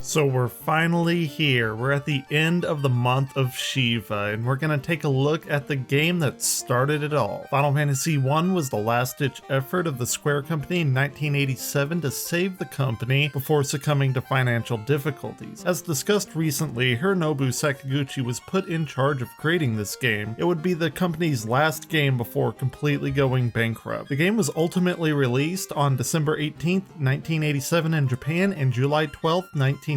So we're finally here. We're at the end of the month of Shiva, and we're gonna take a look at the game that started it all. Final Fantasy I was the last-ditch effort of the Square Company in 1987 to save the company before succumbing to financial difficulties. As discussed recently, Hironobu Sakaguchi was put in charge of creating this game. It would be the company's last game before completely going bankrupt. The game was ultimately released on December 18th, 1987 in Japan and July 12th, 1990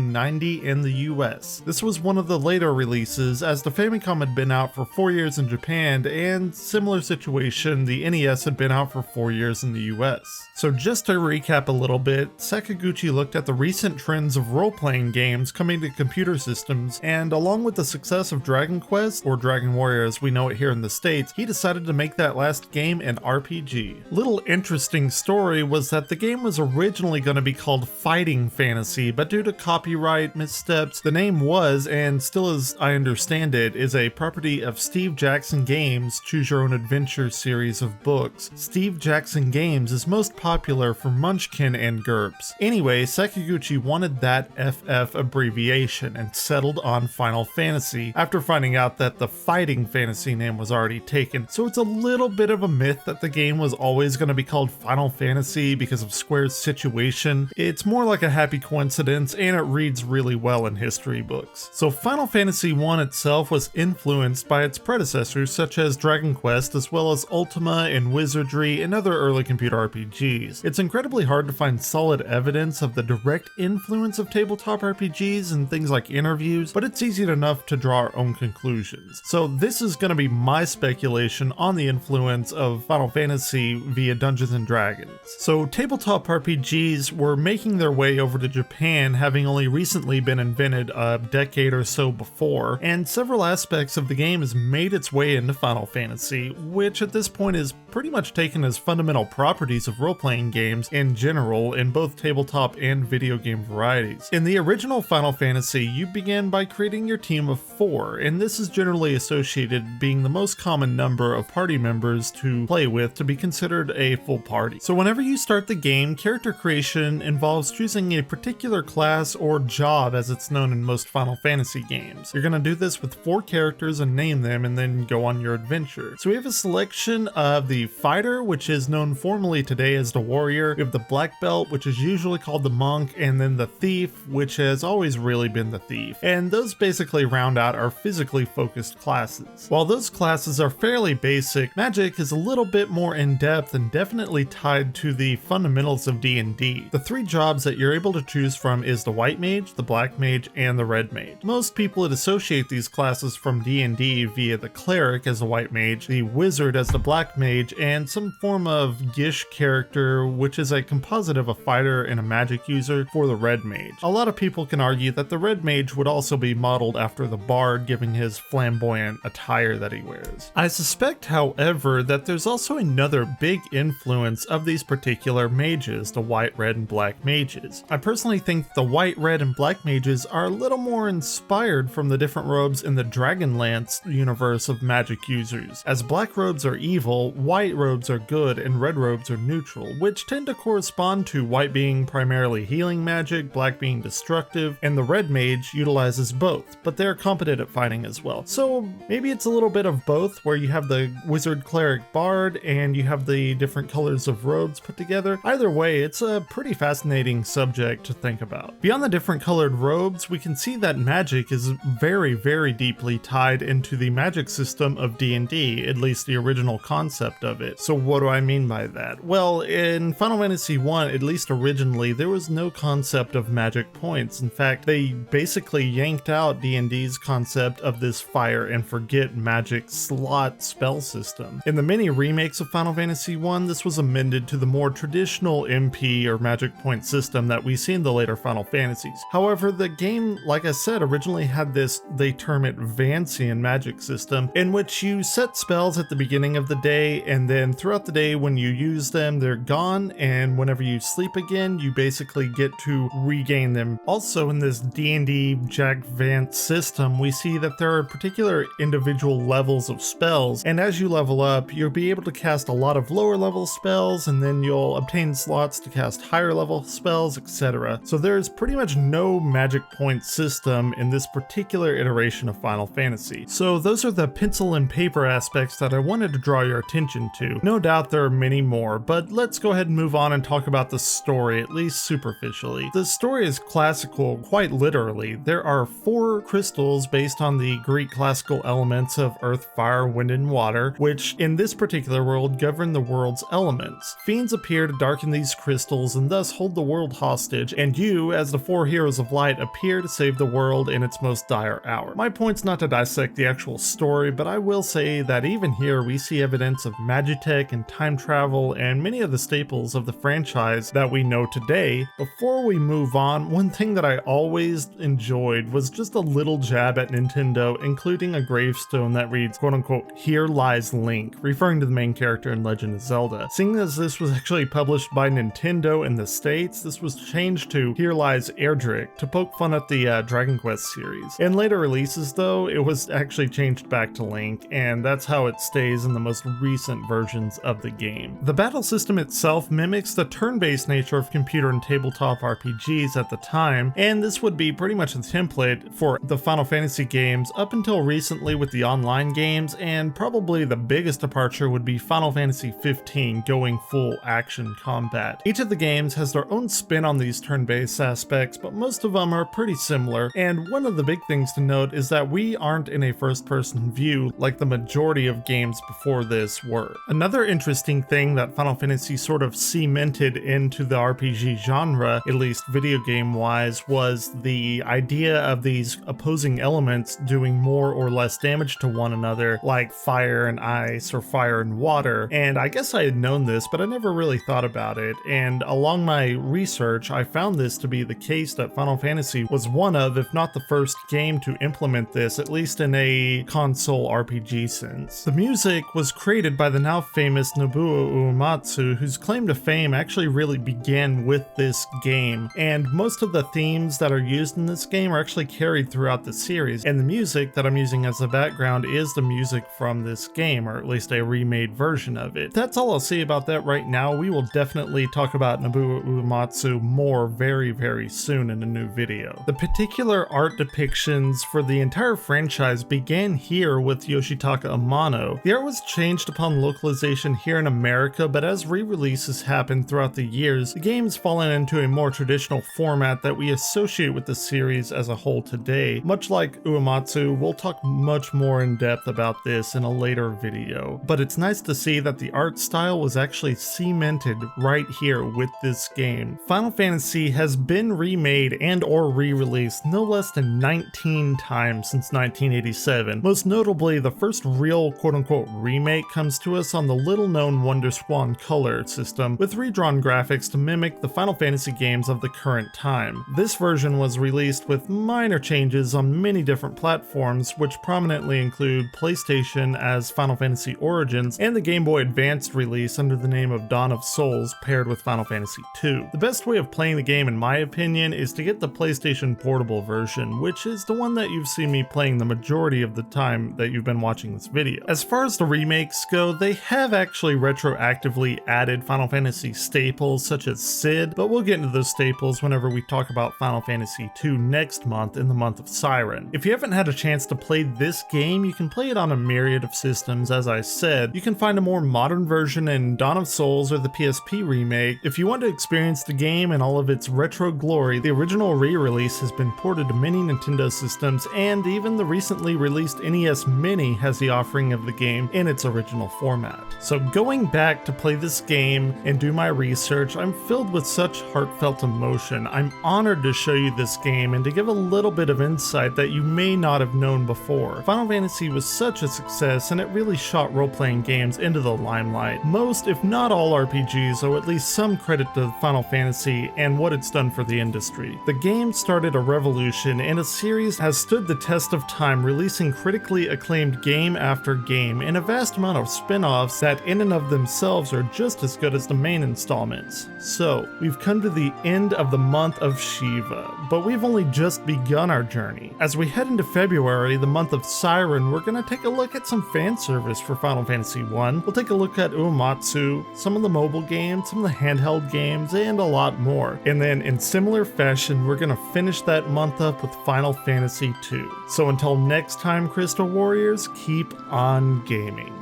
in the US. This was one of the later releases, as the Famicom had been out for 4 years in Japan, and similar situation, the NES had been out for 4 years in the US. So just to recap a little bit, Sakaguchi looked at the recent trends of role-playing games coming to computer systems, and along with the success of Dragon Quest, or Dragon Warrior as we know it here in the States, he decided to make that last game an RPG. Little interesting story was that the game was originally going to be called Fighting Fantasy, but due to copyright missteps, the name was, and still as I understand it, is a property of Steve Jackson Games' Choose Your Own Adventure series of books. Steve Jackson Games is most popular for Munchkin and GURPS. Anyway, Sakaguchi wanted that FF abbreviation and settled on Final Fantasy after finding out that the Fighting Fantasy name was already taken. So it's a little bit of a myth that the game was always going to be called Final Fantasy because of Square's situation. It's more like a happy coincidence, and it reads really well in history books. So Final Fantasy I itself was influenced by its predecessors such as Dragon Quest, as well as Ultima and Wizardry and other early computer RPGs. It's incredibly hard to find solid evidence of the direct influence of tabletop RPGs and things like interviews, but it's easy enough to draw our own conclusions. So this is going to be my speculation on the influence of Final Fantasy via Dungeons and Dragons. So tabletop RPGs were making their way over to Japan, having only recently been invented a decade or so before, and several aspects of the game has made its way into Final Fantasy, which at this point is pretty much taken as fundamental properties of role-playing games in general in both tabletop and video game varieties. In the original Final Fantasy, you begin by creating your team of 4, and this is generally associated being the most common number of party members to play with to be considered a full party. So whenever you start the game, character creation involves choosing a particular class or job as it's known in most Final Fantasy games. You're going to do this with 4 characters and name them and then go on your adventure. So we have a selection of the fighter, which is known formally today as the warrior. We have the black belt, which is usually called the monk, and then the thief, which has always really been the thief. And those basically round out our physically focused classes. While those classes are fairly basic, magic is a little bit more in-depth and definitely tied to the fundamentals of D&D. The 3 jobs that you're able to choose from is the white mage, the black mage, and the red mage. Most people would associate these classes from D&D via the cleric as the white mage, the wizard as the black mage, and some form of Gish character, which is a composite of a fighter and a magic user, for the red mage. A lot of people can argue that the red mage would also be modeled after the bard, given his flamboyant attire that he wears. I suspect, however, that there's also another big influence of these particular mages, the white, red, and black mages. I personally think the white, red, and black mages are a little more inspired from the different robes in the Dragonlance universe of magic users. As black robes are evil, white robes are good, and red robes are neutral, which tend to correspond to white being primarily healing magic, black being destructive, and the red mage utilizes both, but they're competent at fighting as well. So maybe it's a little bit of both, where you have the wizard, cleric, bard, and you have the different colors of robes put together. Either way, it's a pretty fascinating subject to think about. Beyond the different colored robes, we can see that magic is very, very deeply tied into the magic system of D&D, at least the original concept of it. So what do I mean by that? Well, in Final Fantasy I, at least originally, there was no concept of magic points. In fact, they basically yanked out D&D's concept of this fire and forget magic slot spell system. In the many remakes of Final Fantasy I, this was amended to the more traditional MP or magic point system that we see in the later Final Fantasies. However, the game, like I said, originally had this, they term it Vancian magic system, in which you set spells at the beginning of the day, and then throughout the day when you use them, they're gone, and whenever you sleep again, you basically get to regain them. Also in this D&D Jack Vance system, we see that there are particular individual levels of spells, and as you level up, you'll be able to cast a lot of lower level spells, and then you'll obtain slots to cast higher level spells, etc. So there's pretty much there's no magic point system in this particular iteration of Final Fantasy. So those are the pencil and paper aspects that I wanted to draw your attention to. No doubt there are many more, but let's go ahead and move on and talk about the story, at least superficially. The story is classical, quite literally. There are 4 crystals based on the Greek classical elements of earth, fire, wind, and water, which in this particular world govern the world's elements. Fiends appear to darken these crystals and thus hold the world hostage, and you, as the 4 heroes of light, appear to save the world in its most dire hour. My point's not to dissect the actual story, but I will say that even here we see evidence of magitech and time travel and many of the staples of the franchise that we know today. Before we move on, one thing that I always enjoyed was just a little jab at Nintendo, including a gravestone that reads, quote unquote, "Here lies Link," referring to the main character in Legend of Zelda. Seeing as this was actually published by Nintendo in the States, this was changed to "Here lies Erdrick" to poke fun at the Dragon Quest series. In later releases though, it was actually changed back to Link, and that's how it stays in the most recent versions of the game. The battle system itself mimics the turn-based nature of computer and tabletop RPGs at the time, and this would be pretty much the template for the Final Fantasy games up until recently with the online games, and probably the biggest departure would be Final Fantasy 15 going full action combat. Each of the games has their own spin on these turn-based aspects, but most of them are pretty similar, and one of the big things to note is that we aren't in a first-person view like the majority of games before this were. Another interesting thing that Final Fantasy sort of cemented into the RPG genre, at least video game wise, was the idea of these opposing elements doing more or less damage to one another, like fire and ice or fire and water. And I guess I had known this, but I never really thought about it, and along my research I found this to be the case that Final Fantasy was one of, if not the first game to implement this, at least in a console RPG sense. The music was created by the now famous Nobuo Uematsu, whose claim to fame actually really began with this game, and most of the themes that are used in this game are actually carried throughout the series, and the music that I'm using as the background is the music from this game, or at least a remade version of it. That's all I'll say about that right now. We will definitely talk about Nobuo Uematsu more very soon in a new video. The particular art depictions for the entire franchise began here with Yoshitaka Amano. The art was changed upon localization here in America, but as re-releases happened throughout the years, the game's fallen into a more traditional format that we associate with the series as a whole today. Much like Uematsu, we'll talk much more in depth about this in a later video, but it's nice to see that the art style was actually cemented right here with this game. Final Fantasy has been remade and or re-released no less than 19 times since 1987. Most notably, the first real quote-unquote remake comes to us on the little-known WonderSwan Color system, with redrawn graphics to mimic the Final Fantasy games of the current time. This version was released with minor changes on many different platforms, which prominently include PlayStation as Final Fantasy Origins and the Game Boy Advance release under the name of Dawn of Souls paired with Final Fantasy II. The best way of playing the game, in my opinion, is to get the PlayStation Portable version, which is the one that you've seen me playing the majority of the time that you've been watching this video. As far as the remakes go, they have actually retroactively added Final Fantasy staples such as Cid, but we'll get into those staples whenever we talk about Final Fantasy II next month in the month of Siren. If you haven't had a chance to play this game, you can play it on a myriad of systems, as I said. You can find a more modern version in Dawn of Souls or the PSP remake. If you want to experience the game in all of its retro glory, the original re-release has been ported to many Nintendo systems, and even the recently released NES Mini has the offering of the game in its original format. So going back to play this game and do my research, I'm filled with such heartfelt emotion. I'm honored to show you this game and to give a little bit of insight that you may not have known before. Final Fantasy was such a success, and it really shot role-playing games into the limelight. Most, if not all RPGs, owe at least some credit to Final Fantasy and what it's done for the industry. The game started a revolution, and a series has stood the test of time, releasing critically acclaimed game after game, and a vast amount of spin-offs that in and of themselves are just as good as the main installments. So, we've come to the end of the month of Shiva, but we've only just begun our journey. As we head into February, the month of Siren, we're gonna take a look at some fan service for Final Fantasy I. We'll take a look at Uematsu, some of the mobile games, some of the handheld games, and a lot more. And then in similar fashion, fashion, we're gonna finish that month up with Final Fantasy II. So until next time, Crystal Warriors, keep on gaming.